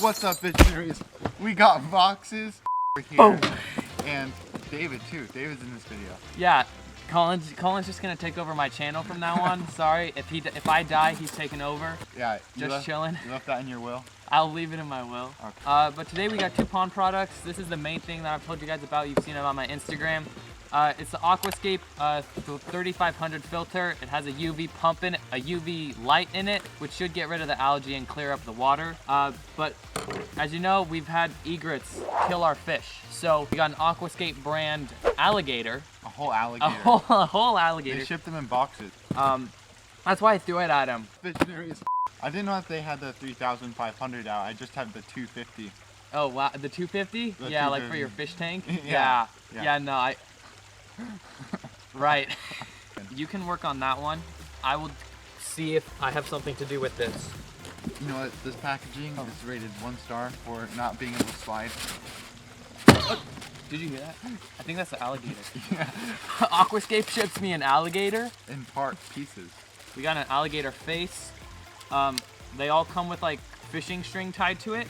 What's up, Fishvisions? We got boxes here, and David too. David's in this video. Yeah, Colin's just gonna take over my channel from now on. Sorry, if I die, he's taking over. Yeah, just chilling. You left that in your will? I'll leave it in my will. Okay. But today we got two pond products. This is the main thing that I've told you guys about. You've seen it on my Instagram. It's the Aquascape 3500 filter. It has a UV pump in it, a UV light in it, which should get rid of the algae and clear up the water. But as you know, we've had egrets kill our fish. So we got an Aquascape brand alligator. A whole alligator. A whole alligator. They shipped them in boxes. That's why I threw it at him. I didn't know if they had the 3500 out. I just have the 250. Oh wow, the 250? Yeah, 250. like for your fish tank? Yeah. Yeah, no, Right. You can work on that one. I will see if I have something to do with this. You know what? This packaging is rated 1 star for not being able to slide. Oh, did you hear that? I think that's the alligator. Yeah. Aquascape ships me an alligator. In part pieces. We got an alligator face. They all come with like fishing string tied to it.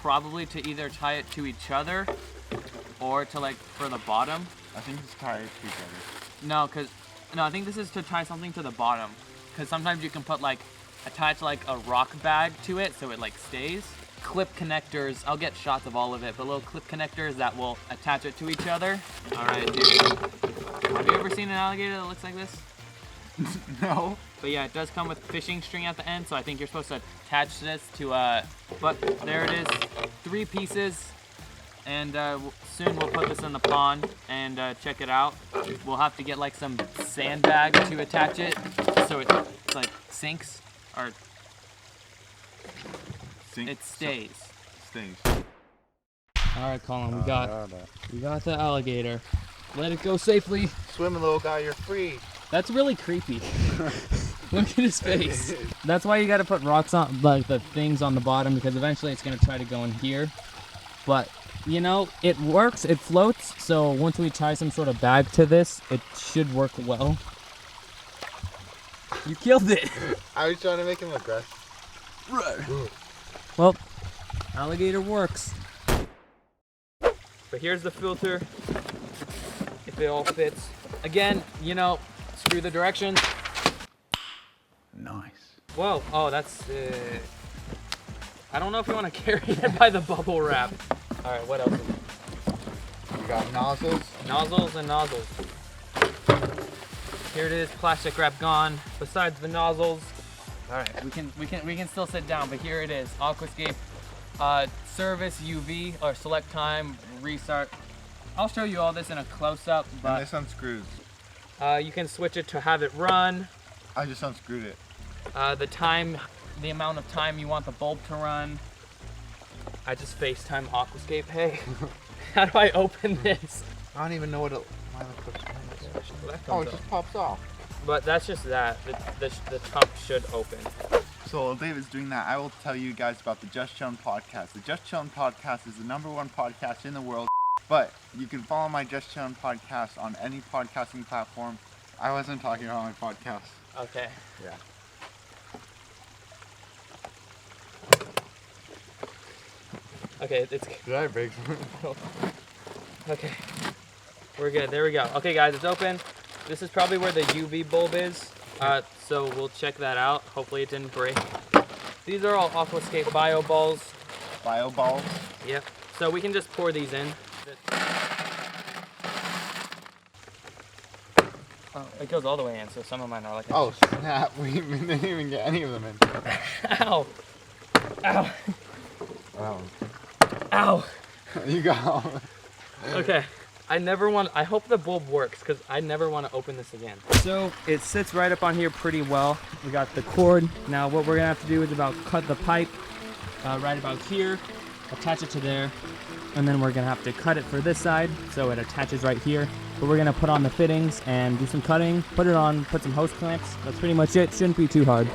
Probably to either tie it to each other or to like for the bottom. I think it's tied to each other. No, I think this is to tie something to the bottom. Cause sometimes you can put like, attach like a rock bag to it so it like stays. Clip connectors, I'll get shots of all of it, but little clip connectors that will attach it to each other. All right, dude. Have you ever seen an alligator that looks like this? No. But yeah, it does come with fishing string at the end, so I think you're supposed to attach this to, but there it is, 3 pieces. And soon we'll put this in the pond and check it out. We'll have to get like some sandbag to attach it so it like sinks or it stays. All right, Colin, we got the alligator. Let it go safely. Swim, little guy, you're free. That's really creepy. Look at his face. That's why you got to put rocks on, like the things on the bottom, because eventually it's gonna try to go in here. But you know, it works, it floats, so once we tie some sort of bag to this, it should work well. You killed it! I was trying to make him aggressive. Well, alligator works. But here's the filter, if it all fits. Again, you know, screw the directions. Nice. Whoa, oh, that's, I don't know if you want to carry it by the bubble wrap. All right, what else is it? We got nozzles. Nozzles and nozzles. Here it is, plastic wrap gone. Besides the nozzles, all right, we can still sit down, but here it is, Aquascape service UV or select time restart. I'll show you all this in a close-up, but and this unscrews. You can switch it to have it run. I just unscrewed it. The amount of time you want the bulb to run. I just FaceTime Aquascape. Hey, how do I open this? I don't even know what it. Oh, it just pops off. But that's just that. The top should open. So while David's doing that, I will tell you guys about the Just Chillin' podcast. The Just Chillin' podcast is the #1 podcast in the world. But you can follow my Just Chillin' podcast on any podcasting platform. I wasn't talking about my podcast. Okay. Yeah. Okay, it's... Did I break something? Okay. We're good. There we go. Okay, guys, it's open. This is probably where the UV bulb is. So we'll check that out. Hopefully it didn't break. These are all Aquascape bio balls. Bio balls? Yep. So we can just pour these in. Oh, it goes all the way in, so some of mine are like... Oh, snap. We didn't even get any of them in. Ow! Ow! Wow. Ow! You got them. Okay. I hope the bulb works, because I never want to open this again. So it sits right up on here pretty well. We got the cord. Now what we're going to have to do is about cut the pipe right about here, attach it to there, and then we're going to have to cut it for this side so it attaches right here. But we're going to put on the fittings and do some cutting, put it on, put some hose clamps. That's pretty much it. Shouldn't be too hard.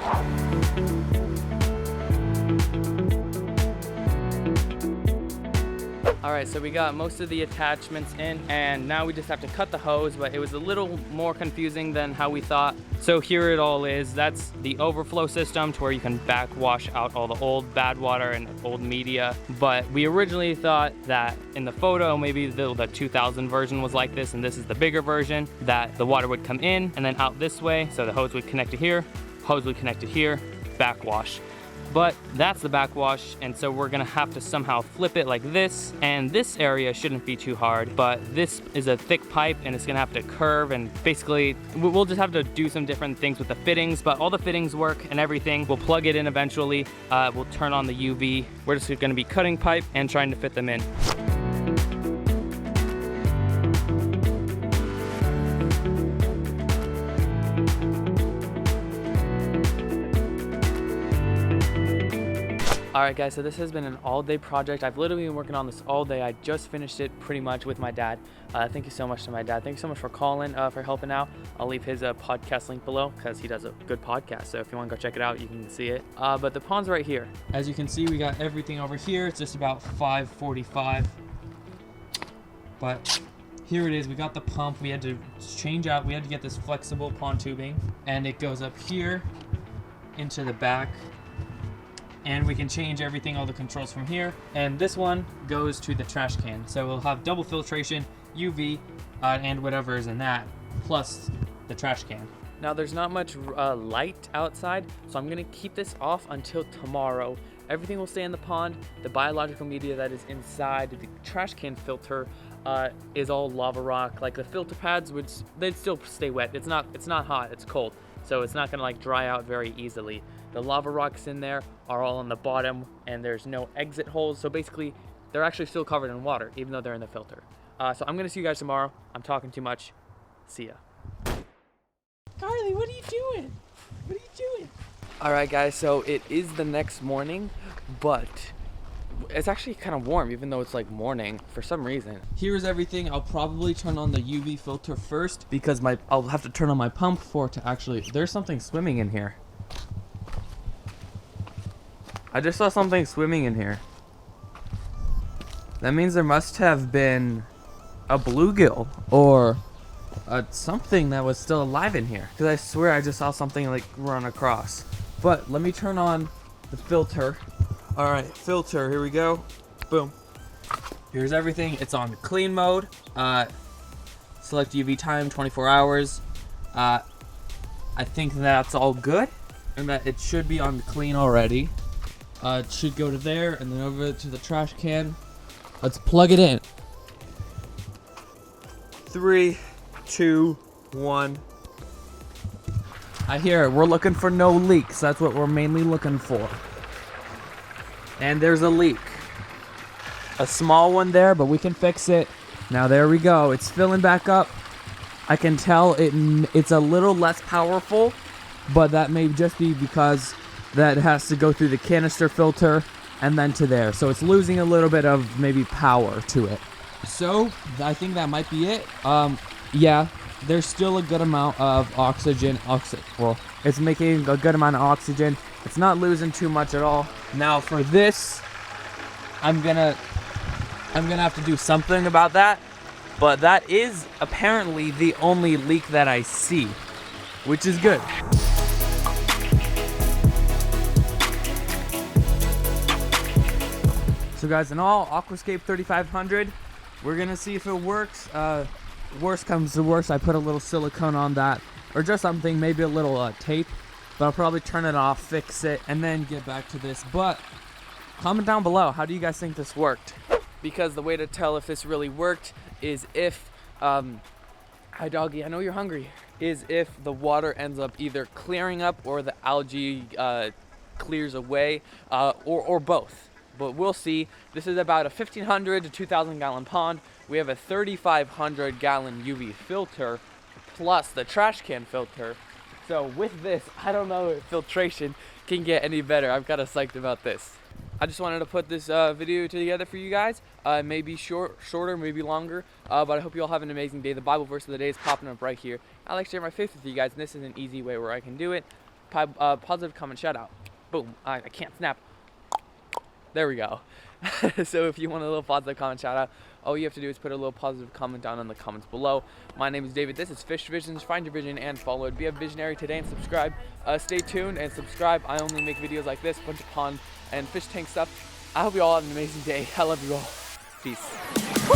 All right, so we got most of the attachments in, and now we just have to cut the hose, but it was a little more confusing than how we thought. So here it all is. That's the overflow system to where you can backwash out all the old bad water and old media. But we originally thought that in the photo, maybe the 2000 version was like this, and this is the bigger version, that the water would come in and then out this way. So the hose would connect to here, hose would connect to here, backwash. But that's the backwash, and so we're gonna have to somehow flip it like this, and this area shouldn't be too hard, but this is a thick pipe and it's gonna have to curve, and basically we'll just have to do some different things with the fittings, but all the fittings work and everything. We'll plug it in eventually. We'll turn on the UV. We're just gonna be cutting pipe and trying to fit them in. All right guys, so this has been an all-day project. I've literally been working on this all day. I just finished it pretty much with my dad. Thank you so much to my dad. Thank you so much for Colin for helping out. I'll leave his podcast link below because he does a good podcast. So if you want to go check it out, you can see it. But the pond's right here. As you can see, we got everything over here. It's just about 5:45. But here it is. We got the pump. We had to change out. We had to get this flexible pond tubing, and it goes up here into the back. And we can change everything, all the controls from here. And this one goes to the trash can. So we'll have double filtration, UV, and whatever is in that, plus the trash can. Now there's not much light outside, so I'm gonna keep this off until tomorrow. Everything will stay in the pond. The biological media that is inside the trash can filter is all lava rock. Like the filter pads they'd still stay wet. It's not hot, it's cold. So it's not gonna like dry out very easily. The lava rocks in there are all on the bottom, and there's no exit holes. So basically, they're actually still covered in water, even though they're in the filter. So I'm gonna see you guys tomorrow. I'm talking too much. See ya. Carly, what are you doing? What are you doing? All right, guys, so it is the next morning, but it's actually kind of warm, even though it's like morning for some reason. Here's everything. I'll probably turn on the UV filter first because I'll have to turn on my pump for it to actually, there's something swimming in here. I just saw something swimming in here. That means there must have been a bluegill or something that was still alive in here. Because I swear I just saw something like run across. But let me turn on the filter. All right, filter, here we go. Boom. Here's everything. It's on clean mode. Select UV time, 24 hours. I think that's all good. And that it should be on clean already. It should go to there and then over to the trash can. Let's plug it in. 3, 2, 1. I hear it. We're looking for no leaks. That's what we're mainly looking for. And there's a leak. A small one there, but we can fix it. Now there we go. It's filling back up. I can tell it's a little less powerful, but that may just be because that has to go through the canister filter and then to there. So it's losing a little bit of maybe power to it. So I think that might be it. Yeah, there's still a good amount of oxygen. Well, it's making a good amount of oxygen. It's not losing too much at all. Now for this, I'm gonna have to do something about that. But that is apparently the only leak that I see, which is good. So guys, in all, Aquascape 3500, we're gonna see if it works. Worst comes to worst, I put a little silicone on that, or just something, maybe a little tape, but I'll probably turn it off, fix it, and then get back to this. But comment down below, how do you guys think this worked? Because the way to tell if this really worked is if, hi doggy, I know you're hungry, is if the water ends up either clearing up or the algae clears away, or both. But we'll see. This is about a 1,500 to 2,000 gallon pond. We have a 3,500 gallon UV filter plus the trash can filter. So with this, I don't know if filtration can get any better. I'm kind of psyched about this. I just wanted to put this video together for you guys. Maybe shorter, maybe longer, but I hope you all have an amazing day. The Bible verse of the day is popping up right here. I like to share my faith with you guys, and this is an easy way where I can do it. Positive comment shout out. Boom. I can't snap. There we go. So if you want a little positive comment shout out, all you have to do is put a little positive comment down in the comments below. My name is David. This is Fishvisions. Find your vision and follow it. Be a visionary today and subscribe. Stay tuned and subscribe. I only make videos like this, bunch of pond and fish tank stuff. I hope you all have an amazing day. I love you all. Peace. Woo!